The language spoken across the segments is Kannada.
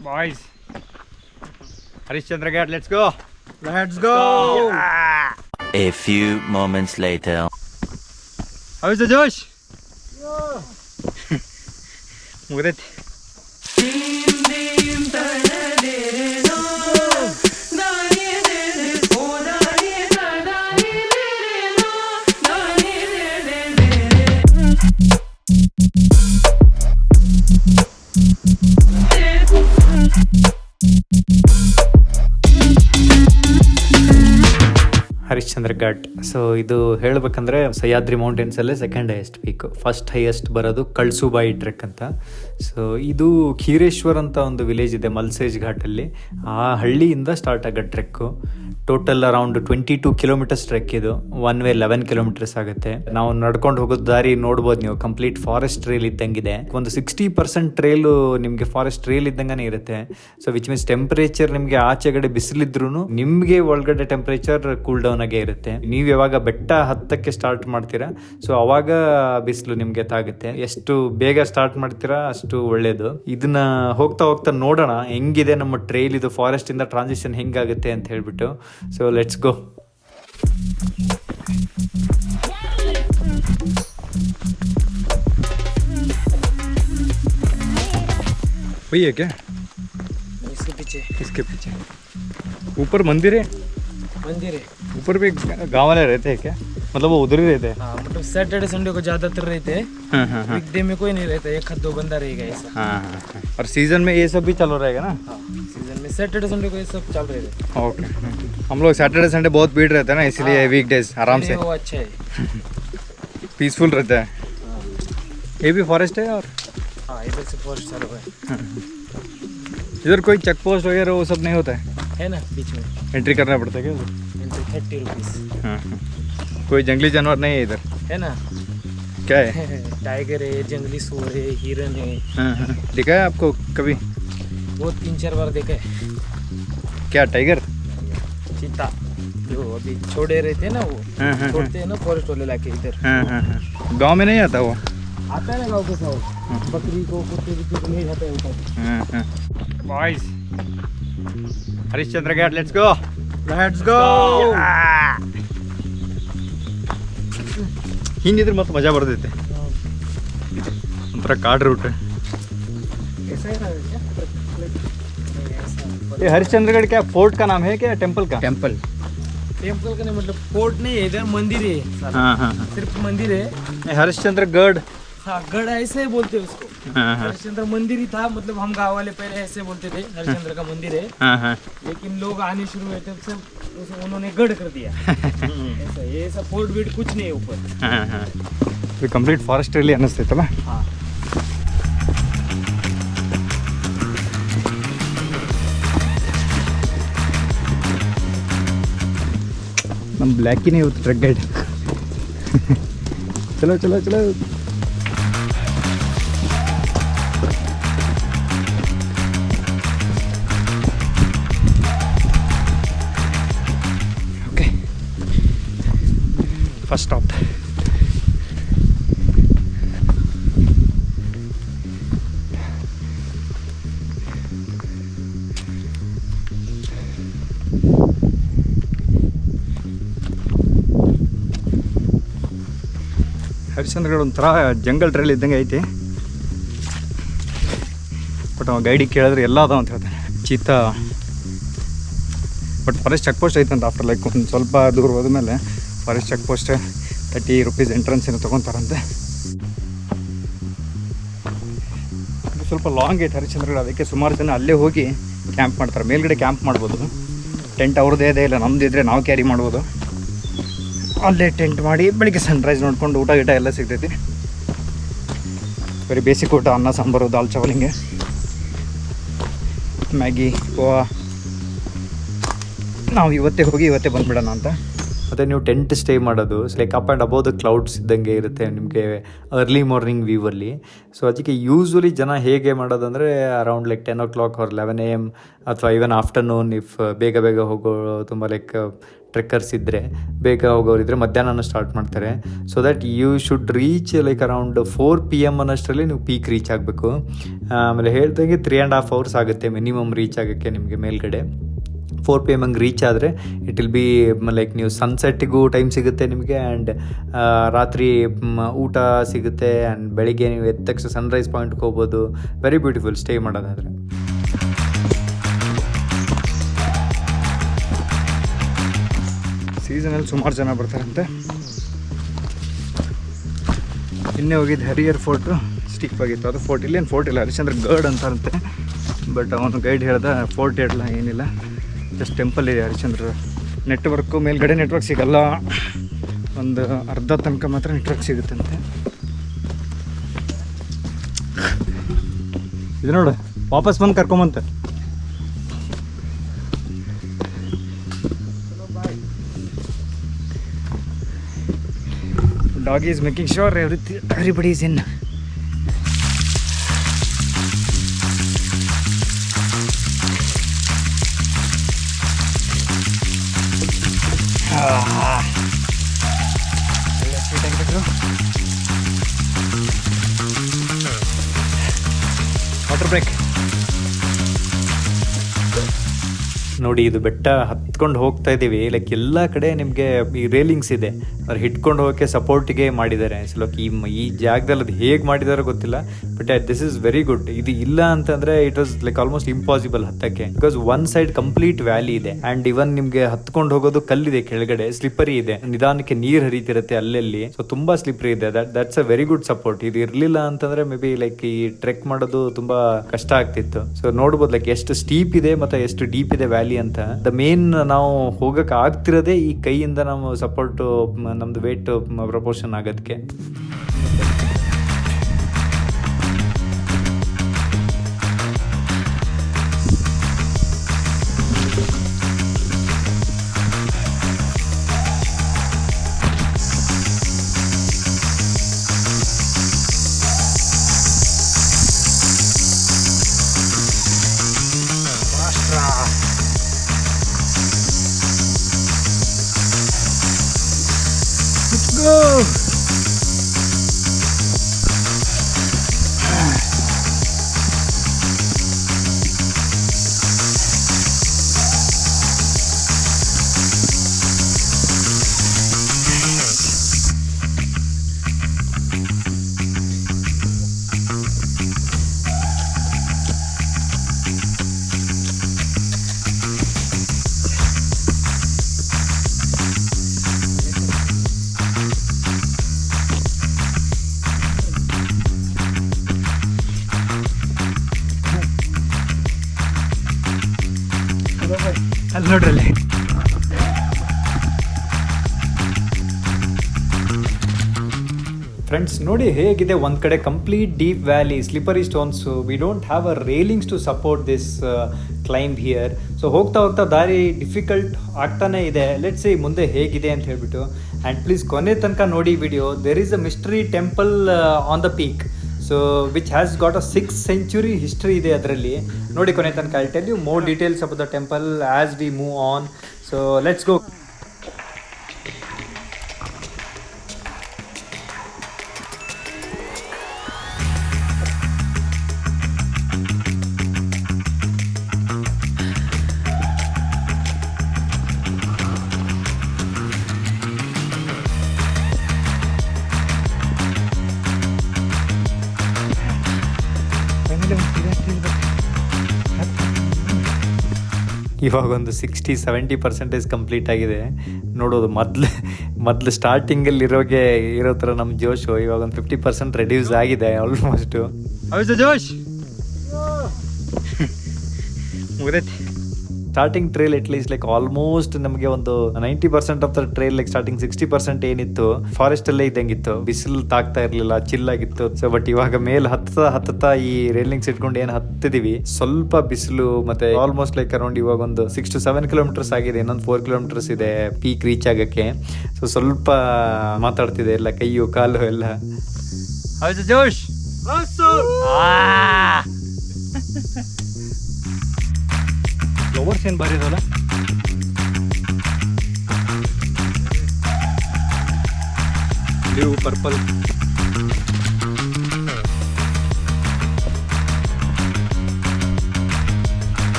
Boys, Harishchandra Ghat, let's go. Let's go. A few moments later. How is the Josh? ಮುಗಿದೈತಿ. ಹರಿಶ್ಚಂದ್ರ ಘಾಟ್. ಸೊ ಇದು ಹೇಳಬೇಕಂದ್ರೆ ಸಹ್ಯಾದ್ರಿ ಮೌಂಟೇನ್ಸಲ್ಲೇ second highest peak. First highest ಬರೋದು ಕಳ್ಸುಬಾಯಿ ಟ್ರೆಕ್ ಅಂತ. ಸೊ ಇದು ಖೀರೇಶ್ವರ್ ಅಂತ ಒಂದು ವಿಲೇಜ್ ಇದೆ ಮಲ್ಸೇಜ್ ಘಾಟಲ್ಲಿ. ಆ ಹಳ್ಳಿಯಿಂದ ಸ್ಟಾರ್ಟ್ ಆಗೋ trek. Total around 22 kilometres trek ಇದು. ಒನ್ ವೇ 11 ಕಿಲೋಮೀಟರ್ಸ್ ಆಗುತ್ತೆ. ನಾವು ನಡ್ಕೊಂಡು ಹೋಗೋದು ದಾರಿ ನೋಡ್ಬೋದು ನೀವು, ಕಂಪ್ಲೀಟ್ ಫಾರೆಸ್ಟ್ ಟ್ರೇಲ್ ಇದ್ದಂಗಿದೆ. ಒಂದು 60% ಟ್ರೇಲು ನಿಮಗೆ ಫಾರೆಸ್ಟ್ ಟ್ರೇಲ್ ಇದ್ದಂಗೆ ಇರುತ್ತೆ. ಸೊ ವಿಚ್ ಮೀನ್ಸ್ ಟೆಂಪರೇಚರ್ ನಿಮಗೆ ಆಚೆಗಡೆ ಬಿಸಿಲಿದ್ರು ನಿಮಗೆ ಒಳಗಡೆ ಟೆಂಪರೇಚರ್ ಕೂಲ್ ಡೌನ್ ಆಗೇ ಇರುತ್ತೆ. ನೀವು ಯಾವಾಗ ಬೆಟ್ಟ ಹತ್ತಕ್ಕೆ ಸ್ಟಾರ್ಟ್ ಮಾಡ್ತೀರಾ ಸೊ ಅವಾಗ ಬಿಸಿಲು ನಿಮಗೆ ತಾಗುತ್ತೆ. ಎಷ್ಟು ಬೇಗ ಸ್ಟಾರ್ಟ್ ಮಾಡ್ತೀರಾ ಅಷ್ಟು ಒಳ್ಳೇದು. ಇದನ್ನ ಹೋಗ್ತಾ ಹೋಗ್ತಾ ನೋಡೋಣ ಹೆಂಗಿದೆ ನಮ್ಮ ಟ್ರೇಲ್ ಇದು, ಫಾರೆಸ್ಟ್ ಇಂದ ಟ್ರಾನ್ಸಿಷನ್ ಹೆಂಗಾಗುತ್ತೆ ಅಂತ ಹೇಳ್ಬಿಟ್ಟು. So let's go. वही है क्या? इसके पीछे ऊपर मंदिर है। ऊपर भी गाँव वाले रहते हैं क्या? मतलब वो उधर ही रहते हैं? हाँ, मतलब सैटरडे संडे को ज्यादातर रहते हैं। वीकडे में कोई नहीं रहता, एक हाथ दो बंदा रहेगा ऐसा। हाँ. और सीजन में ये सब भी चालू रहेगा ना? हाँ, सीजन में सैटरडे संडे को ये सब चल रहे थे। ओके. हम लोग सैटरडे संडे बहुत भीड़ रहता है ना, इसलिए वीकडेज आराम से वो अच्छा है, पीसफुल रहता है. ये भी फॉरेस्ट है और हाँ इधर से फॉरेस्ट चालू है। इधर कोई चेक पोस्ट वगैरह वो सब नहीं होता है ना, बीच में एंट्री करना पड़ता है क्या उधर? 30 रुपीज़। हाँ. कोई जंगली जानवर नहीं है इधर? है ना, क्या है? टाइगर है, जंगली सूअर है, हिरन है। हाँ. दिखा है आपको कभी? वो 3-4 बार देखा है। क्या टाइगर? चीता जो अभी छोड़े रहते हैं ना, वो छोड़ते हैं ना फॉरेस्ट वाले लाके इधर। गांव में नहीं आता वो? आता है ना गाँव के साथ, बकरी को कुत्ते को नहीं जाता है ऊपर। Boys, Harishchandra Ghat, let's go. Let's go. ಹಿಂಗಿದ್ರೆ ಮತ್ತೆ ಮಜಾ ಬರ್ತೈತೆ. ಒಂಥರ ಕಾಡ್ ರೂಟ್. ये हरिश्चंद्रगढ़ क्या फोर्ट का नाम है क्या टेंपल का? टेंपल का नहीं, मतलब फोर्ट नहीं है, इधर मंदिर है। हाँ. सिर्फ मंदिर है। हरिश्चंद्रगढ़. हाँ, गढ़ ऐसे ही बोलते हैं उसको। हरिश्चंद्र मंदिर ही था, मतलब हम गाँव वाले पहले ऐसे बोलते थे हरिश्चंद्र का मंदिर है। लेकिन लोग आने शुरू हुए तब से उन्होंने गढ़ कर दिया। ऐसा ये सब फोर्ट बीट कुछ नहीं है ऊपर। कंप्लीट फॉरेस्ट एरिया ಅನ್ನಿಸ್ತೈತಲ್ಲ. हाँ, ನಮ್ಮ ಬ್ಲ್ಯಾಕಿನೇ ಇವತ್ತು ಟ್ರೆಕ್ ಗೈಡ್. ಚಲೋ ಚಲೋ ಚಲೋ. Okay, first stop. ಹರಿಶ್ಚಂದ್ರಗಢ ಒಂಥರ ಜಂಗಲ್ ಟ್ರೈಲ್ ಇದ್ದಂಗೆ ಐತಿ. ಬಟ್ ಅವ ಗೈಡಿಗೆ ಕೇಳಿದ್ರೆ ಎಲ್ಲ ಅದಾವ ಅಂತ ಹೇಳ್ತಾನೆ. ಚೀತಾ ಬಟ್ ಫಾರೆಸ್ಟ್ ಚೆಕ್ ಪೋಸ್ಟ್ ಐತಂತ. ಆಫ್ಟರ್ ಲೈಕ್ ಒಂದು ಸ್ವಲ್ಪ ದೂರ ಹೋದ್ಮೇಲೆ forest check post 30 rupees entrance ಏನೋ ತೊಗೊತಾರಂತೆ. ಇದು ಸ್ವಲ್ಪ ಲಾಂಗ್ ಐತೆ ಹರಿಶ್ಚಂದ್ರಗಢ, ಅದಕ್ಕೆ ಸುಮಾರು ಜನ ಅಲ್ಲೇ ಹೋಗಿ ಕ್ಯಾಂಪ್ ಮಾಡ್ತಾರೆ. ಮೇಲ್ಗಡೆ ಕ್ಯಾಂಪ್ ಮಾಡ್ಬೋದು. ಟೆಂಟ್ ಅವ್ರದ್ದೇ ಇದೆ, ಇಲ್ಲ ನಮ್ದು ಇದ್ದರೆ ನಾವು ಕ್ಯಾರಿ ಮಾಡ್ಬೋದು. ಅಲ್ಲೇ ಟೆಂಟ್ ಮಾಡಿ ಬೆಳಿಗ್ಗೆ ಸನ್ರೈಸ್ ನೋಡ್ಕೊಂಡು ಊಟ ಗೀಟ ಎಲ್ಲ ಸಿಗ್ತೈತಿ. ಬರೀ ಬೇಸಿಕ್ ಊಟ, ಅನ್ನ ಸಾಂಬಾರು, ದಾಲ್ ಚಾವಲ್, ಹಿಂಗೆ ಮ್ಯಾಗಿ, ಪೋಹಾ. ನಾವು ಇವತ್ತೇ ಹೋಗಿ ಇವತ್ತೇ ಬಂದುಬಿಡೋಣ ಅಂತ. ಮತ್ತು ನೀವು ಟೆಂಟ್ ಸ್ಟೇ ಮಾಡೋದು like up and above the clouds ಇದ್ದಂಗೆ ಇರುತ್ತೆ ನಿಮಗೆ ಅರ್ಲಿ ಮಾರ್ನಿಂಗ್ ವ್ಯೂವಲ್ಲಿ. ಸೊ ಅದಕ್ಕೆ ಯೂಸ್ವಲಿ ಜನ ಹೇಗೆ ಮಾಡೋದಂದರೆ around like 10 o'clock or 11 AM ಅಥವಾ ಈವನ್ ಆಫ್ಟರ್ನೂನ್ ಇಫ್ ಬೇಗ ಬೇಗ ಹೋಗೋ ತುಂಬ ಲೈಕ್ ಟ್ರೆಕ್ಕರ್ಸ್ ಇದ್ದರೆ, ಬೇಗ ಹೋಗೋರಿದ್ದರೆ ಮಧ್ಯಾಹ್ನ ಸ್ಟಾರ್ಟ್ ಮಾಡ್ತಾರೆ. So that you should reach like around 4 PM ಅನ್ನೋಷ್ಟರಲ್ಲಿ ನೀವು ಪೀಕ್ ರೀಚ್ ಆಗಬೇಕು. ಆಮೇಲೆ ಹೇಳ್ದಂಗೆ 3.5 hours ಆಗುತ್ತೆ ಮಿನಿಮಮ್ ರೀಚ್ ಆಗೋಕ್ಕೆ ನಿಮಗೆ ಮೇಲ್ಗಡೆ. 4 PM ಹಂಗೆ ರೀಚ್ ಆದರೆ ಇಟ್ ವಿಲ್ ಬಿ ಲೈಕ್ ನೀವು ಸನ್ಸೆಟ್ಟಿಗೂ ಟೈಮ್ ಸಿಗುತ್ತೆ ನಿಮಗೆ, ಆ್ಯಂಡ್ ರಾತ್ರಿ ಊಟ ಸಿಗುತ್ತೆ, ಆ್ಯಂಡ್ ಬೆಳಿಗ್ಗೆ ನೀವು ಎದ್ದ ತಕ್ಷಣ ಸನ್ರೈಸ್ ಪಾಯಿಂಟ್ಗೆ ಹೋಗ್ಬೋದು. ವೆರಿ ಬ್ಯೂಟಿಫುಲ್ ಸ್ಟೇ ಮಾಡೋದಾದರೆ. ಸೀಸನಲ್ಲಿ ಸುಮಾರು ಜನ ಬರ್ತಾರಂತೆ. ಇನ್ನೇ ಹೋಗಿದ್ದು ಹರಿಯರ್ ಫೋರ್ಟು ಸ್ಟಿಕ್ ಆಗಿತ್ತು. ಅದು ಫೋರ್ಟ್ ಇಲ್ಲೇನು ಫೋರ್ಟ್ ಇಲ್ಲ, ಹರಿಶ್ಚಂದ್ರ ಗರ್ಡ್ ಅಂತಾರಂತೆ. ಬಟ್ ಅವನು ಗೈಡ್ ಹೇಳ್ದ ಫೋರ್ಟ್ ಇರಲ್ಲ, ಏನಿಲ್ಲ, ಜಸ್ಟ್ ಟೆಂಪಲ್ ಇದೆ ಹರಿಶ್ಚಂದ್ರ. ನೆಟ್ವರ್ಕು ಮೇಲ್ಗಡೆ ನೆಟ್ವರ್ಕ್ ಸಿಗಲ್ಲ, ಒಂದು ಅರ್ಧ ತನಕ ಮಾತ್ರ ನೆಟ್ವರ್ಕ್ ಸಿಗುತ್ತಂತೆ. ಇದು ನೋಡು, ವಾಪಸ್ ಬಂದು ಕರ್ಕೊಂಬಂತ. Doggy is making sure everybody is in. Let's take it through. Water break. ನೋಡಿ, ಇದು ಬೆಟ್ಟ ಹತ್ಕೊಂಡು ಹೋಗ್ತಾ ಇದ್ದೀವಿ. ಲೈಕ್ ಎಲ್ಲ ಕಡೆ ನಿಮಗೆ ಈ ರೇಲಿಂಗ್ಸ್ ಇದೆ, ಅವ್ರು ಹಿಡ್ಕೊಂಡು ಹೋಗೋಕ್ಕೆ ಸಪೋರ್ಟಿಗೆ ಮಾಡಿದ್ದಾರೆ. ಸೊ ಲೈಕ್ ಈ ಜಾಗದಲ್ಲಿ ಅದು ಹೇಗೆ ಮಾಡಿದಾರೋ ಗೊತ್ತಿಲ್ಲ, but this is very good. ಇದು ಇಲ್ಲ ಅಂತಂದರೆ it was like almost impossible ಹತ್ತಕ್ಕೆ, because one side complete valley ಇದೆ, ಆ್ಯಂಡ್ ಇವನ್ ನಿಮಗೆ ಹತ್ಕೊಂಡು ಹೋಗೋದು ಕಲ್ಲಿದೆ ಕೆಳಗಡೆ, ಸ್ಲಿಪ್ಪರಿ ಇದೆ, ನಿಧಾನಕ್ಕೆ ನೀರು ಹರಿತಿರುತ್ತೆ ಅಲ್ಲಲ್ಲಿ. ಸೊ ತುಂಬ ಸ್ಲಿಪ್ಪರಿ ಇದೆ. That's a very good support. ಇದು ಇರಲಿಲ್ಲ ಅಂತಂದರೆ ಮೇ ಬಿ ಲೈಕ್ ಈ ಟ್ರೆಕ್ ಮಾಡೋದು ತುಂಬ ಕಷ್ಟ ಆಗ್ತಿತ್ತು. ಸೊ ನೋಡ್ಬೋದು ಲೈಕ್ ಎಷ್ಟು ಸ್ಟೀಪ್ ಇದೆ ಮತ್ತು ಎಷ್ಟು ಡೀಪ್ ಇದೆ ವ್ಯಾಲಿ ಅಂತ. ದ ಮೇನ್ ನಾವು ಹೋಗಕ್ಕೆ ಆಗ್ತಿರೋದೇ ಈ ಕೈಯಿಂದ ನಾವು ಸಪೋರ್ಟ್, ನಮ್ದು ವೇಟ್ ಪ್ರಪೋರ್ಷನ್ ಆಗೋದಕ್ಕೆ. ಅಲ್ಲಿ ನೋಡ್ರಲ್ಲಿ ಫ್ರೆಂಡ್ಸ್ ನೋಡಿ ಹೇಗಿದೆ ಒಂದು ಕಡೆ complete deep valley, slippery stones. We don't have a railings to support this climb here. So ಹೋಗ್ತಾ ಹೋಗ್ತಾ ದಾರಿ ಡಿಫಿಕಲ್ಟ್ ಆಗ್ತಾನೆ ಇದೆ. ಲೆಟ್ಸ್ ಸಿ ಮುಂದೆ ಹೇಗಿದೆ ಅಂತ ಹೇಳ್ಬಿಟ್ಟು. ಆ್ಯಂಡ್ ಪ್ಲೀಸ್ ಕೊನೆ ತನಕ ನೋಡಿ video. There is a mystery temple on the peak, so which has got a 6th century history ಇದೆ ಅದರಲ್ಲಿ. ನೋಡಿ ಕೊನೆ ತನಕ. I tell you more details about the temple as we move on. So let's go. ಇವಾಗ ಒಂದು 60-70% ಕಂಪ್ಲೀಟ್ ಆಗಿದೆ. ನೋಡೋದು ಮೊದಲು ಸ್ಟಾರ್ಟಿಂಗಲ್ಲಿ ಇರೋ ಥರ ನಮ್ಮ ಜೋಶು ಇವಾಗ ಒಂದು 50% ರೆಡ್ಯೂಸ್ ಆಗಿದೆ ಆಲ್ಮೋಸ್ಟು. ಹೌದು ಜೋಶ್ ಮುಗ್ದೈತಿ. Starting trail at least like almost ನಮಗೆ ಒಂದು 90% of the trail like starting 60% ಏನಿತ್ತು ಫಾರೆಸ್ಟ್ ಅಲ್ಲೇ ಇದ್ದಂಗಿತ್ತು, ಬಿಸಿಲು ತಾಗ್ತಾ ಇರ್ಲಿಲ್ಲ, ಚಿಲ್ಲಾಗಿತ್ತು. ಸೊ ಬಟ್ ಇವಾಗ ಮೇಲೆ ಹತ್ತತಾ ಈ ರೈಲಿಂಗ್ಸ್ ಇಟ್ಕೊಂಡು ಏನು ಹತ್ತಿದೀವಿ, ಸ್ವಲ್ಪ ಬಿಸಿಲು ಮತ್ತೆ ಆಲ್ಮೋಸ್ಟ್ ಲೈಕ್ ಅರೌಂಡ್ ಇವಾಗ ಒಂದು 6 to 7 ಕಿಲೋಮೀಟರ್ಸ್ ಆಗಿದೆ, ಇನ್ನೊಂದು 4 ಕಿಲೋಮೀಟರ್ಸ್ ಇದೆ ಪೀಕ್ ರೀಚ್ ಆಗಕ್ಕೆ. ಸೊ ಸ್ವಲ್ಪ ಮಾತಾಡ್ತಿದೆ ಎಲ್ಲ, ಕೈಯು ಕಾಲು ಎಲ್ಲ. ಹೌದು ಜೋಶ್, ಫ್ಲವರ್ಸ್ ಏನು ಬಾರಿ ಇರೋಲ್ಲ. ಬ್ಲೂ, ಪರ್ಪಲ್,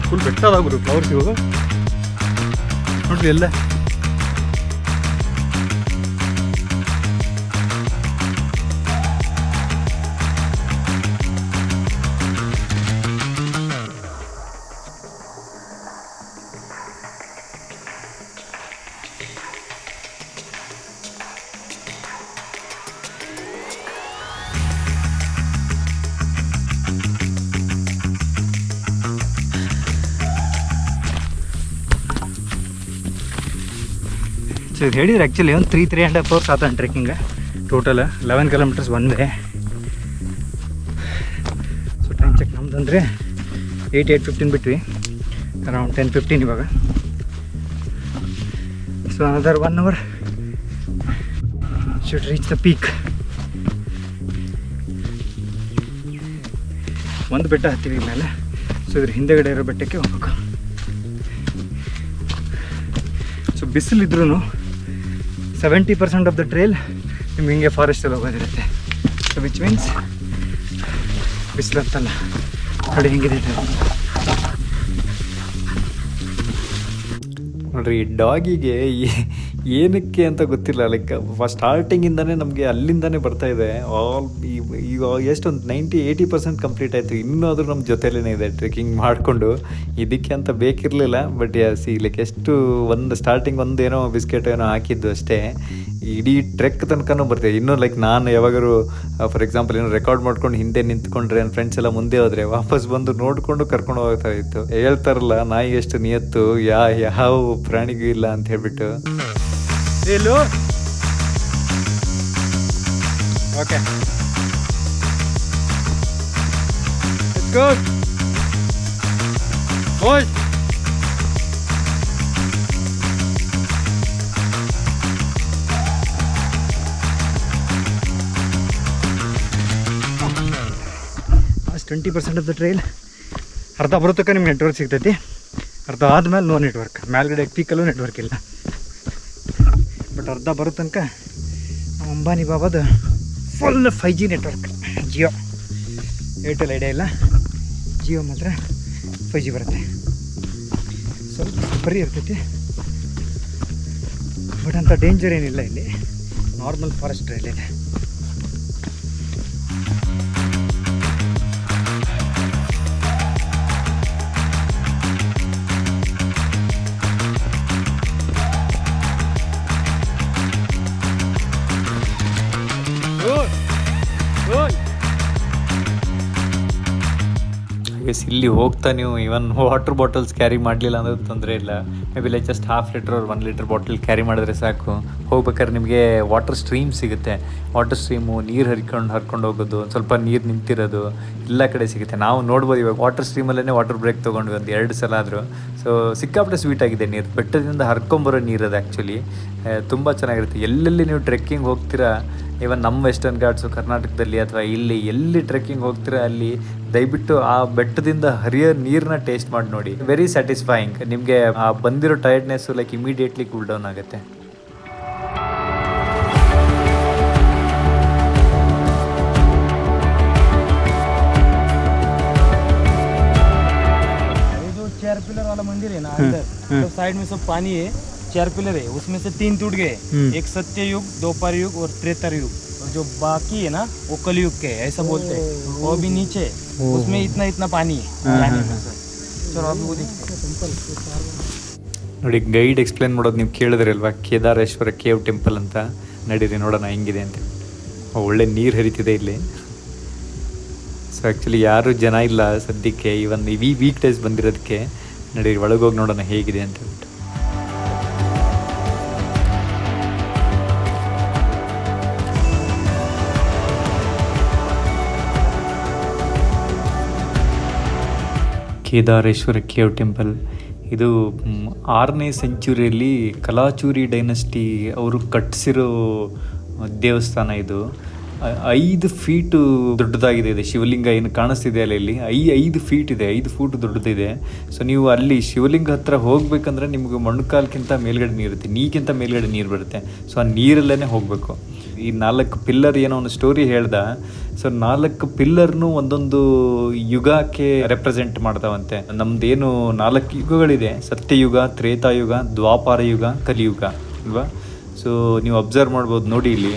ಫುಲ್ ಬೆಟ್ಟ ಅದಾಗ್ಬಿಡು ಫ್ಲವರ್ಸ್ ಇವಾಗ ನೋಡ್ರಿ ಎಲ್ಲ. ಸೊ ಇದು ಹೇಳಿದ್ರೆ ಆ್ಯಕ್ಚುಲಿ ಒಂದು 3.5 hours ಆತ ಟ್ರೆಕ್ಕಿಂಗ್ ಟೋಟಲ್ 11 ಕಿಲೋಮೀಟರ್ಸ್ ಬಂದೆ. ಸೊ ಟೈಮ್ ಚೆಕ್ ನಮ್ದಂದರೆ 8:15 ಬಿಟ್ವಿ, ಅರೌಂಡ್ 10:15 ಇವಾಗ. So another 1 hour should reach the peak. ಒಂದು ಬೆಟ್ಟ ಹತ್ತೀವಿ ಮೇಲೆ, ಸೊ ಇದ್ರ ಹಿಂದೆಗಡೆ ಇರೋ ಬೆಟ್ಟಕ್ಕೆ ಹೋಗ್ಬೇಕು. ಸೊ ಬಿಸಿಲಿದ್ರೂ 70% ಆಫ್ ದ ಟ್ರೇಲ್ ನಿಮ್ಗೆ ಹಿಂಗೆ ಫಾರೆಸ್ಟಲ್ಲಿ ಹೋಗೋದಿರುತ್ತೆ. ಸೊ ವಿಚ್ ಮೀನ್ಸ್ ಬಿಸಿಲು ಅಂತಲ್ಲ, ನೋಡಿ ಹಿಂಗಿದೆ ನೋಡ್ರಿ. ಡಾಗಿಗೆ ಏನಕ್ಕೆ ಅಂತ ಗೊತ್ತಿಲ್ಲ, ಲೈಕ್ ಫಸ್ಟ್ ಸ್ಟಾರ್ಟಿಂಗಿಂದನೇ ನಮಗೆ ಅಲ್ಲಿಂದನೇ ಬರ್ತಾ ಇದೆ. ಈಗ ಎಷ್ಟೊಂದು 90-80% ಕಂಪ್ಲೀಟ್ ಆಯಿತು, ಇನ್ನೂ ಆದರೂ ನಮ್ಮ ಜೊತೆಲೇ ಇದೆ ಟ್ರೆಕ್ಕಿಂಗ್ ಮಾಡಿಕೊಂಡು. ಇದಕ್ಕೆ ಅಂತ ಬೇಕಿರಲಿಲ್ಲ, ಬಟ್ ಸಿ ಲೈಕ್ ಎಷ್ಟು ಒಂದು ಸ್ಟಾರ್ಟಿಂಗ್ ಒಂದು ಏನೋ ಬಿಸ್ಕೆಟ್ ಏನೋ ಹಾಕಿದ್ದು ಅಷ್ಟೇ, ಇಡೀ ಟ್ರೆಕ್ ತನಕನೂ ಬರ್ತಿದೆ. ಇನ್ನೂ ಲೈಕ್ ನಾನು ಯಾವಾಗಾರು ಫಾರ್ ಎಕ್ಸಾಂಪಲ್ ಏನೋ ರೆಕಾರ್ಡ್ ಮಾಡ್ಕೊಂಡು ಹಿಂದೆ ನಿಂತ್ಕೊಂಡ್ರೆ ನನ್ನ ಫ್ರೆಂಡ್ಸ್ ಎಲ್ಲ ಮುಂದೆ ಹೋದರೆ ವಾಪಸ್ ಬಂದು ನೋಡಿಕೊಂಡು ಕರ್ಕೊಂಡು ಹೋಗ್ತಾ ಇತ್ತು. ಹೇಳ್ತಾರಲ್ಲ, ನಾಯಿ ಎಷ್ಟು ನಿಯತ್ತು ಯಾವ ಪ್ರಾಣಿಗೂ ಇಲ್ಲ ಅಂತ ಹೇಳ್ಬಿಟ್ಟು. ಎಲ್ಲೋ ಓಕೆ ಗುಡ್ ಓಯ್ ಅಷ್ಟು 20% ಆಫ್ ದ ಟ್ರೈಲ್ ಅರ್ಧ ಬರೋತಕ್ಕ ನಿಮ್ಗೆ ನೆಟ್ವರ್ಕ್ ಸಿಗ್ತೈತಿ, ಅರ್ಧ ಆದಮೇಲೆ ನೋ ನೆಟ್ವರ್ಕ್. ಮೇಲ್ಗಡೆ ಪೀಕಲ್ಲೂ ನೆಟ್ವರ್ಕ್ ಇಲ್ಲ, ಬಟ್ ಅರ್ಧ ಬರೋ ತನಕ ನಮ್ಮ ಅಂಬಾನಿ ಬಾಬಾದು full 5G network. Jio, Airtel Idea ಇಲ್ಲ, ಜಿಯೋ ಮಾತ್ರ 5G ಬರುತ್ತೆ. ಸ್ವಲ್ಪ ಬರೀ ಇರ್ತೈತಿ, ಬಟ್ ಅಂಥ ಡೇಂಜರ್ ಏನಿಲ್ಲ ಇಲ್ಲಿ, ನಾರ್ಮಲ್ ಫಾರೆಸ್ಟ್ ಟ್ರೈಲ್ ಇದೆ. ಇಲ್ಲಿ ಹೋಗ್ತಾ ನೀವು ಇವನ್ ವಾಟರ್ ಬಾಟಲ್ಸ್ ಕ್ಯಾರಿ ಮಾಡಲಿಲ್ಲ ಅಂದ್ರೆ ತೊಂದರೆ ಇಲ್ಲ. May be like just 1/2 litre or 1 litre bottle carry ಮಾಡಿದ್ರೆ ಸಾಕು. ಹೋಗ್ಬೇಕಾದ್ರೆ ನಿಮಗೆ ವಾಟರ್ ಸ್ಟ್ರೀಮ್ ಸಿಗುತ್ತೆ. ವಾಟರ್ ಸ್ಟ್ರೀಮು ನೀರು ಹರ್ಕೊಂಡು ಹೋಗೋದು, ಒಂದು ಸ್ವಲ್ಪ ನೀರು ನಿಂತಿರೋದು ಎಲ್ಲ ಕಡೆ ಸಿಗುತ್ತೆ. ನಾವು ನೋಡ್ಬೋದು ಇವಾಗ ವಾಟರ್ ಸ್ಟ್ರೀಮಲ್ಲೇ ವಾಟರ್ ಬ್ರೇಕ್ ತೊಗೊಂಡ್ವಿ ಒಂದು 2 ಸಲ ಆದರೂ. ಸೊ ಸಿಕ್ಕಾಪಟ್ಟೆ ಸ್ವೀಟ್ ಆಗಿದೆ ನೀರು, ಬೆಟ್ಟದಿಂದ ಹರ್ಕೊಂಬರೋ ನೀರು ಅದು ಆ್ಯಕ್ಚುಲಿ ತುಂಬ ಚೆನ್ನಾಗಿರುತ್ತೆ. ಎಲ್ಲೆಲ್ಲಿ ನೀವು ಟ್ರೆಕ್ಕಿಂಗ್ ಹೋಗ್ತೀರಾ, ಇವನ್ ನಮ್ಮ ವೆಸ್ಟರ್ನ್ ಘಾಟ್ಸು ಕರ್ನಾಟಕದಲ್ಲಿ ಅಥವಾ ಇಲ್ಲಿ ಎಲ್ಲಿ ಟ್ರೆಕ್ಕಿಂಗ್ ಹೋಗ್ತೀರಾ ಅಲ್ಲಿ ದಯವಿಟ್ಟು ಆ ಬೆಟ್ಟದಿಂದ ಹರಿಯೋ ನೀರನ್ನ ಟೇಸ್ಟ್ ಮಾಡಿ ನೋಡಿ. Very satisfying. ನಿಮಗೆ ಆ ಬಂದಿರೋ ಟೈರ್ಡ್ನೆಸ್ಸು ಲೈಕ್ ಇಮಿಡಿಯೇಟ್ಲಿ ಕೂಲ್ ಡೌನ್ ಆಗುತ್ತೆ. चार पिलर वाला मंदिर है ना अंदर, तो साइड में सब पानी है, 4 पिलर है, उसमें से 3 टूट गए, एक सत्य युग, द्वापर युग और त्रेता युग, और जो बाकी है ना वो कलयुग के है, ऐसा बोलते हैं. वो भी नीचे उसमें इतना पानी है जाने में सर. चलो अभी वो देखते हैं. ನೋಡಿ, ಗೈಡ್ ಎಕ್ಸ್ಪ್ಲೇನ್ ಮಾಡೋದು ನೀವು ಕೇಳಿದ್ರಲ್ವಾ, ಕೇದಾರೇಶ್ವರ ಕೇವ್ ಟೆಂಪಲ್ ಅಂತ. ನಡೀರಿ ನೋಡೋಣ ಹೆಂಗಿದೆ ಅಂತ. ಒಳ್ಳೆ ನೀರು ಹರಿತಿದೆ ಇಲ್ಲಿ. ಸೊ ಆ್ಯಕ್ಚುಲಿ ಯಾರು ಜನ ಇಲ್ಲ ಸದ್ಯಕ್ಕೆ, ಈ ವೀಕ್ ಡೇಸ್ ಬಂದಿರೋದಕ್ಕೆ. ನಡೀರಿ ಒಳಗೋಗಿ ನೋಡೋಣ ಹೇಗಿದೆ ಅಂತ ಹೇಳ್ಬಿಟ್ಟು. Kedareshwara cave temple. ಇದು 6ನೇ ಸೆಂಚುರಿಯಲ್ಲಿ ಕಲಾಚೂರಿ ಡೈನಸ್ಟಿ ಅವರು ಕಟ್ಟಿಸಿರೋ ದೇವಸ್ಥಾನ. ಇದು 5 ಫೀಟು ದೊಡ್ಡದಾಗಿದೆ. ಇದೆ ಶಿವಲಿಂಗ ಏನು ಕಾಣಿಸ್ತಿದೆ ಅಲ್ಲ ಇಲ್ಲಿ, 5 ಫೀಟ್ ಇದೆ, 5 ಫೂಟ್ ದೊಡ್ಡದಿದೆ. ಸೊ ನೀವು ಅಲ್ಲಿ ಶಿವಲಿಂಗ ಹತ್ರ ಹೋಗ್ಬೇಕಂದ್ರೆ ನಿಮಗೆ ಮೊಣಕಾಲ್ಕಿಂತ ಮೇಲ್ಗಡೆ ನೀರುತ್ತೆ, ನೀಗಿಂತ ಮೇಲ್ಗಡೆ ನೀರು ಬರುತ್ತೆ. ಸೊ ಆ ನೀರಲ್ಲೇ ಹೋಗಬೇಕು. ಈ 4 ಪಿಲ್ಲರ್ ಏನೋ ಒಂದು ಸ್ಟೋರಿ ಹೇಳ್ದ. ಸೊ 4 ಪಿಲ್ಲರ್ನು ಒಂದೊಂದು ಯುಗಕ್ಕೆ ರೆಪ್ರೆಸೆಂಟ್ ಮಾಡ್ತಾವಂತೆ. ನಮ್ದೇನು 4 ಯುಗಗಳಿದೆ, ಸತ್ಯಯುಗ, ತ್ರೇತಾಯುಗ, ದ್ವಾಪಾರ ಯುಗ, ಕಲಿಯುಗ ಅಲ್ವಾ. ಸೊ ನೀವು ಅಬ್ಸರ್ವ್ ಮಾಡ್ಬೋದು ನೋಡಿ, ಇಲ್ಲಿ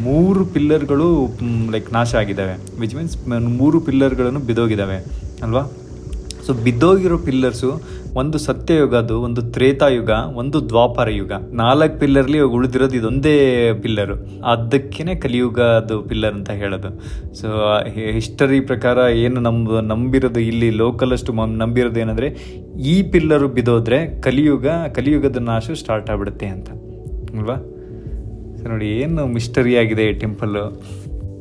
3 ಪಿಲ್ಲರ್ಗಳು ಲೈಕ್ ನಾಶ ಆಗಿದ್ದಾವೆ, ವಿಚ್ ಮೀನ್ಸ್ 3 ಪಿಲ್ಲರ್ಗಳನ್ನು ಬಿದ್ದೋಗಿದ್ದಾವೆ ಅಲ್ವಾ. ಸೊ ಬಿದ್ದೋಗಿರೋ ಪಿಲ್ಲರ್ಸು ಒಂದು ಸತ್ಯಯುಗದು, ಒಂದು ತ್ರೇತಾಯುಗ, ಒಂದು ದ್ವಾಪಾರ ಯುಗ. 4 ಪಿಲ್ಲರ್ಲಿ ಉಳಿದಿರೋದು ಇದೊಂದೇ ಪಿಲ್ಲರು. ಅದಕ್ಕೇ ಕಲಿಯುಗದು ಪಿಲ್ಲರ್ ಅಂತ ಹೇಳೋದು. ಸೊ ಹಿಸ್ಟರಿ ಪ್ರಕಾರ ಏನು ನಂಬಿರೋದು ಇಲ್ಲಿ ಲೋಕಲಷ್ಟು ನಂಬಿರೋದು ಏನಂದರೆ, ಈ ಪಿಲ್ಲರು ಬಿದ್ದೋದ್ರೆ ಕಲಿಯುಗದ ನಾಶ ಸ್ಟಾರ್ಟ್ ಆಗ್ಬಿಡುತ್ತೆ ಅಂತ ಅಲ್ವಾ. ಸೊ ನೋಡಿ ಏನು ಮಿಸ್ಟರಿ ಆಗಿದೆ ಈ ಟೆಂಪಲ್ಲು.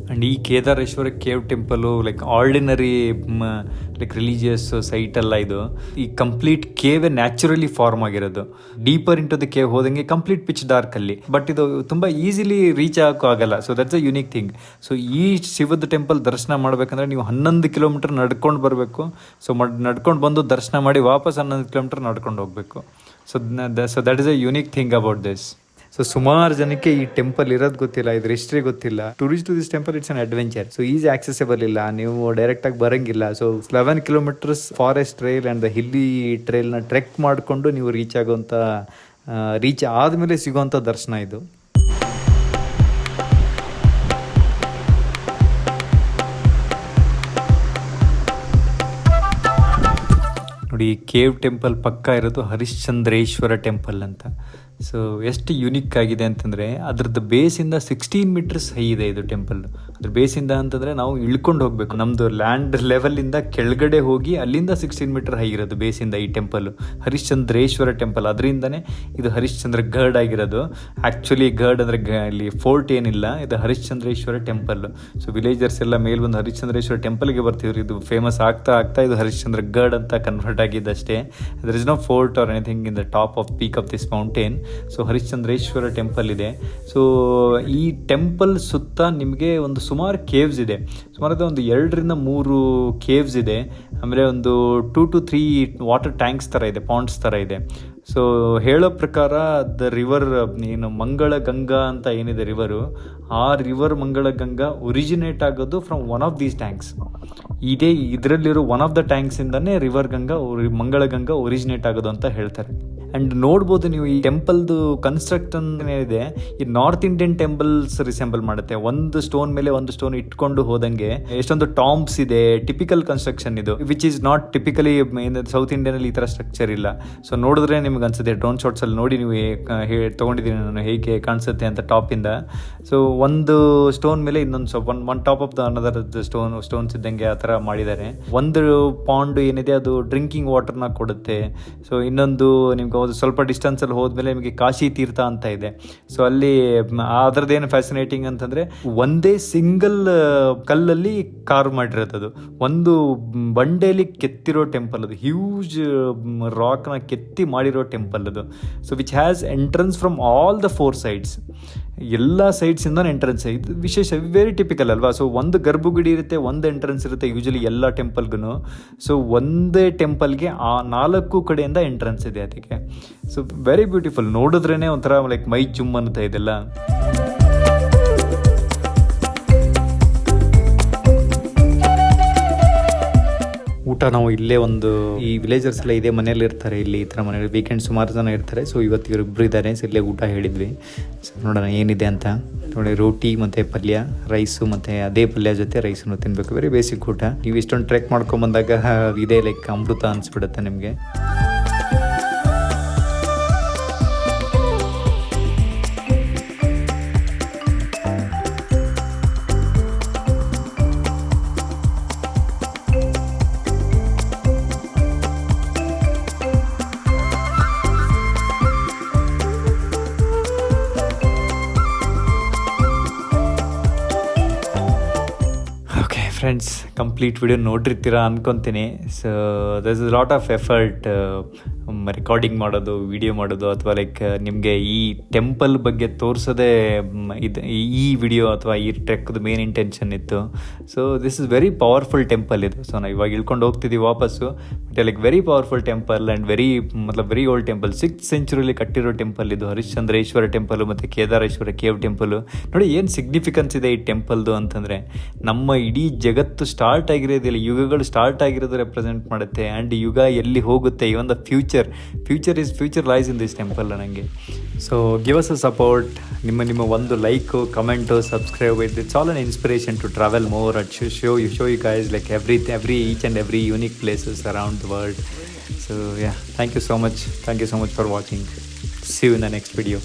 ಆ್ಯಂಡ್ ಈ Kedareshwara cave temple like ordinary like religious site ಅಲ್ಲ ಇದು. ಈ ಕಂಪ್ಲೀಟ್ ಕೇವೇ ನ್ಯಾಚುರಲಿ ಫಾರ್ಮ್ ಆಗಿರೋದು. ಡೀಪರ್ ಇಂಟು ದ ಕೇವ್ ಹೋದಂಗೆ ಕಂಪ್ಲೀಟ್ ಪಿಚ್ ಡಾರ್ಕಲ್ಲಿ, ಬಟ್ ಇದು ತುಂಬ ಈಸಿಲಿ ರೀಚ್ ಆಗೋಕ್ಕೂ ಆಗಲ್ಲ. So that's a unique thing. So ಈ ಶಿವದ ಟೆಂಪಲ್ ದರ್ಶನ ಮಾಡಬೇಕಂದ್ರೆ ನೀವು 11 ಕಿಲೋಮೀಟರ್ ನಡ್ಕೊಂಡು ಬರಬೇಕು. ಸೊ ನಡ್ಕೊಂಡು ಬಂದು ದರ್ಶನ ಮಾಡಿ ವಾಪಸ್ 11 ಕಿಲೋಮೀಟರ್ ನಡ್ಕೊಂಡು ಹೋಗಬೇಕು. So that is a unique thing about this. So ಸುಮಾರು ಜನಕ್ಕೆ ಈ ಟೆಂಪಲ್ ಇರೋದು ಗೊತ್ತಿಲ್ಲ, ಇದ್ರ ಹಿಸ್ಟ್ರಿ ಗೊತ್ತಿಲ್ಲ. Tourist to this temple it's an adventure. So easy accessible ಇಲ್ಲ, ನೀವು ಡೈರೆಕ್ಟ್ ಆಗಿ ಬರಂಗಿಲ್ಲ. So 11 kilometres forest trail and the hilly ಟ್ರೈಲ್ನ ಟ್ರೆಕ್ ಮಾಡಿಕೊಂಡು ನೀವು ರೀಚ್ ಆದಮೇಲೆ ಸಿಗೋವಂಥ ದರ್ಶನ ಇದು. ನೋಡಿ, ಕೇವ್ ಟೆಂಪಲ್ ಪಕ್ಕ ಇರೋದು ಹರಿಶ್ಚಂದ್ರೇಶ್ವರ ಟೆಂಪಲ್ ಅಂತ. ಸೊ ಎಷ್ಟು ಯುನಿಕ್ ಆಗಿದೆ ಅಂತಂದರೆ, ಅದ್ರದ್ದು ಬೇಸಿಂದ 16 ಮೀಟರ್ಸ್ ಹೈ ಇದೆ ಇದು ಟೆಂಪಲ್. ಅದ್ರ ಬೇಸಿಂದ ಅಂತಂದರೆ ನಾವು ಇಳ್ಕೊಂಡು ಹೋಗಬೇಕು. ನಮ್ಮದು ಲ್ಯಾಂಡ್ ಲೆವೆಲಿಂದ ಕೆಳಗಡೆ ಹೋಗಿ ಅಲ್ಲಿಂದ 16 ಮೀಟರ್ ಹೈ ಇರೋದು ಬೇಸಿಂದ ಈ ಟೆಂಪಲ್. ಹರಿಶ್ಚಂದ್ರೇಶ್ವರ ಟೆಂಪಲ್, ಅದರಿಂದನೇ ಇದು ಹರಿಶ್ಚಂದ್ರ ಗಢ್ ಆಗಿರೋದು. ಆ್ಯಕ್ಚುಲಿ ಗಢ್ ಅಂದರೆ ಇಲ್ಲಿ ಫೋರ್ಟ್ ಏನಿಲ್ಲ, ಇದು ಹರಿಶ್ಚಂದ್ರೇಶ್ವರ ಟೆಂಪಲ್. ಸೊ ವಿಲೇಜರ್ಸ್ ಎಲ್ಲ ಮೇಲೆ ಬಂದು ಹರಿಶ್ಚಂದ್ರೇಶ್ವರ ಟೆಂಪಲ್ಗೆ ಬರ್ತಿದ್ರು. ಇದು ಫೇಮಸ್ ಆಗ್ತಾ ಇದು ಹರಿಶ್ಚಂದ್ರ ಗಢ್ ಅಂತ ಕನ್ವರ್ಟ್ ಆಗಿದ್ದಷ್ಟೇ. There is no fort or anything in the top of peak of this mountain. So Harishchandreshwar temple ಇದೆ. ಸೊ ಈ ಟೆಂಪಲ್ ಸುತ್ತ ನಿಮಗೆ ಒಂದು ಸುಮಾರು ಕೇವ್ಸ್ ಇದೆ. ಸುಮಾರು ಒಂದು 2 ರಿಂದ 3 ಕೇವ್ಸ್ ಇದೆ. ಆಮೇಲೆ ಒಂದು 2 to 3 ವಾಟರ್ ಟ್ಯಾಂಕ್ಸ್ ಥರ ಇದೆ, ಪಾಂಡ್ಸ್ ಥರ ಇದೆ. ಸೊ ಹೇಳೋ ಪ್ರಕಾರ ದ ರಿವರ್ ಏನು ಮಂಗಳ ಗಂಗಾ ಅಂತ ಏನಿದೆ ರಿವರು, ಆ ರಿವರ್ ಮಂಗಳ ಗಂಗಾ ಒರಿಜಿನೇಟ್ ಆಗೋದು from one of these tanks. ಇದರಲ್ಲಿರೋ ಒನ್ ಆಫ್ ದ ಟ್ಯಾಂಕ್ಸಿಂದನೇ ರಿವರ್ ಗಂಗಾ ಮಂಗಳ ಗಂಗಾ ಒರಿಜಿನೇಟ್ ಆಗೋದು ಅಂತ ಹೇಳ್ತಾರೆ. ಆ್ಯಂಡ್ ನೋಡ್ಬೋದು ನೀವು ಈ ಟೆಂಪಲ್ದು ಕನ್ಸ್ಟ್ರಕ್ಷನ್ ಏನಿದೆ, ಈ ನಾರ್ತ್ ಇಂಡಿಯನ್ ಟೆಂಪಲ್ಸ್ ರಿಸೆಂಬಲ್ ಮಾಡುತ್ತೆ. ಒಂದು ಸ್ಟೋನ್ ಮೇಲೆ ಒಂದು ಸ್ಟೋನ್ ಇಟ್ಕೊಂಡು ಹೋದಂಗೆ ಎಷ್ಟೊಂದು ಟಾಂಬ್ಸ್ ಇದೆ. ಟಿಪಿಕಲ್ ಕನ್ಸ್ಟ್ರಕ್ಷನ್ ಇದು, which is not typically south ಇಂಡಿಯನಲ್ಲಿ ಈ ಥರ ಸ್ಟ್ರಕ್ಚರ್ ಇಲ್ಲ. ಸೊ ನೋಡಿದ್ರೆ ನಿಮ್ಗೆ ಅನ್ಸುತ್ತೆ, ಡ್ರೋನ್ ಶಾಟ್ಸಲ್ಲಿ ನೋಡಿ ನೀವು ತೊಗೊಂಡಿದ್ದೀನಿ ನಾನು ಹೇಗೆ ಕಾಣಿಸುತ್ತೆ ಅಂತ ಟಾಪಿಂದ. ಸೊ ಒಂದು ಸ್ಟೋನ್ ಮೇಲೆ ಇನ್ನೊಂದು one top of the another stones ಇದ್ದಂಗೆ ಆ ಥರ ಮಾಡಿದ್ದಾರೆ. ಒಂದು ಪಾಂಡ್ ಏನಿದೆ ಅದು ಡ್ರಿಂಕಿಂಗ್ ವಾಟರ್ನ ಕೊಡುತ್ತೆ. ಸೊ ಇನ್ನೊಂದು ನಿಮ್ಗೆ ಸ್ವಲ್ಪ ಡಿಸ್ಟೆನ್ಸಲ್ಲಿ ಹೋದ್ಮೇಲೆ ನಿಮಗೆ ಕಾಶಿ ತೀರ್ಥ ಅಂತ ಇದೆ. ಸೊ ಅಲ್ಲಿ ಅದರದ್ದೇನು ಫ್ಯಾಸಿನೇಟಿಂಗ್ ಅಂತಂದರೆ, ಒಂದೇ ಸಿಂಗಲ್ ಕಲ್ಲಲ್ಲಿ ಕಾರ್ವ್ ಮಾಡಿರೋದು, ಒಂದು ಬಂಡೆಯಲ್ಲಿ ಕೆತ್ತಿರೋ ಟೆಂಪಲ್ ಅದು. ಹ್ಯೂಜ್ ರಾಕ್ನ ಕೆತ್ತಿ ಮಾಡಿರೋ ಟೆಂಪಲ್ ಅದು. So which has entrance from all the 4 sides. ಎಲ್ಲ ಸೈಡ್ಸಿಂದ ಎಂಟ್ರೆನ್ಸ್. ಇದು ವಿಶೇಷ, ವೆರಿ ಟಿಪಿಕಲ್ ಅಲ್ವಾ. ಸೊ ಒಂದು ಗರ್ಭಗುಡಿ ಇರುತ್ತೆ, ಒಂದು ಎಂಟ್ರೆನ್ಸ್ ಇರುತ್ತೆ ಯೂಶಲಿ ಎಲ್ಲ ಟೆಂಪಲ್ಗೂ. ಸೊ ಒಂದೇ ಟೆಂಪಲ್ಗೆ ಆ 4 ಕಡೆಯಿಂದ ಎಂಟ್ರೆನ್ಸ್ ಇದೆ ಅದಕ್ಕೆ. So very beautiful. ನೋಡಿದ್ರೇ ಒಂಥರ ಲೈಕ್ ಮೈ ಜುಮ್ ಅನ್ನುತ್ತಾ ಇದೆಲ್ಲ. ಊಟ ನಾವು ಇಲ್ಲೇ ಈ ವಿಲೇಜರ್ಸ್ ಎಲ್ಲ ಇದೇ ಮನೇಲಿ ಇರ್ತಾರೆ, ಇಲ್ಲಿ ಈ ಥರ ಮನೇಲಿ ವೀಕೆಂಡ್ ಸುಮಾರು ಜನ ಇರ್ತಾರೆ. ಸೊ ಇವತ್ತು ಇಬ್ಬರು ಇದ್ದಾರೆ. ಸೊ ಇಲ್ಲೇ ಊಟ ಹೇಳಿದ್ವಿ. ಸೊ ನೋಡೋಣ ಏನಿದೆ ಅಂತ. ನೋಡಿ, ರೋಟಿ ಮತ್ತು ಪಲ್ಯ, ರೈಸು ಮತ್ತು ಅದೇ ಪಲ್ಯ ಜೊತೆ ರೈಸನ್ನು ತಿನ್ನಬೇಕು. ವೆರಿ ಬೇಸಿಕ್ ಊಟ. ನೀವು ಇಷ್ಟೊಂದು ಟ್ರೆಕ್ ಮಾಡ್ಕೊಂಬಂದಾಗ ಇದೇ ಲೈಕ್ ಅಮೃತ ಅನಿಸ್ಬಿಡುತ್ತೆ ನಿಮಗೆ. ಫ್ರೆಂಡ್ಸ್, ಕಂಪ್ಲೀಟ್ ವಿಡಿಯೋ ನೋಡಿರ್ತೀರ ಅಂದ್ಕೊತೀನಿ. So there is lot of effort recording ಮಾಡೋದು, ವಿಡಿಯೋ ಮಾಡೋದು, ಅಥವಾ ಲೈಕ್ ನಿಮಗೆ ಈ ಟೆಂಪಲ್ ಬಗ್ಗೆ ತೋರಿಸೋದೇ ಇದು ಈ ವಿಡಿಯೋ ಅಥವಾ ಈ ಟ್ರೆಕ್ದು ಮೇನ್ ಇಂಟೆನ್ಷನ್ ಇತ್ತು. So this is very powerful temple ಇದು. ಸೊ ನಾವು ಇವಾಗ ಇಳ್ಕೊಂಡು ಹೋಗ್ತಿದ್ದೀವಿ ವಾಪಸ್ಸು. But like very powerful temple and very old temple. 6th century ಕಟ್ಟಿರೋ ಟೆಂಪಲ್ ಇದು. ಹರಿಶ್ಚಂದ್ರೇಶ್ವರ ಟೆಂಪಲು ಮತ್ತು ಕೇದಾರೇಶ್ವರ ಕೇವ್ ಟೆಂಪಲು. ನೋಡಿ ಏನು ಸಿಗ್ನಿಫಿಕೆನ್ಸ್ ಇದೆ ಈ ಟೆಂಪಲ್ದು ಅಂತಂದರೆ, ನಮ್ಮ ಇಡೀ ಜಗತ್ತು ಸ್ಟಾರ್ಟ್ ಆಗಿರೋದಿಲ್ಲ, ಯುಗಗಳು ಸ್ಟಾರ್ಟ್ ಆಗಿರೋದು ರೆಪ್ರೆಸೆಂಟ್ ಮಾಡುತ್ತೆ. ಆ್ಯಂಡ್ ಯುಗ ಎಲ್ಲಿ ಹೋಗುತ್ತೆ, even the future lies in this temple ನನಗೆ. So give us a support. ನಿಮ್ಮ ಒಂದು like, comment, subscribe, it's all an inspiration to travel more at show you guys like each and every unique places around the world. So yeah, thank you so much for watching. See you in the next video.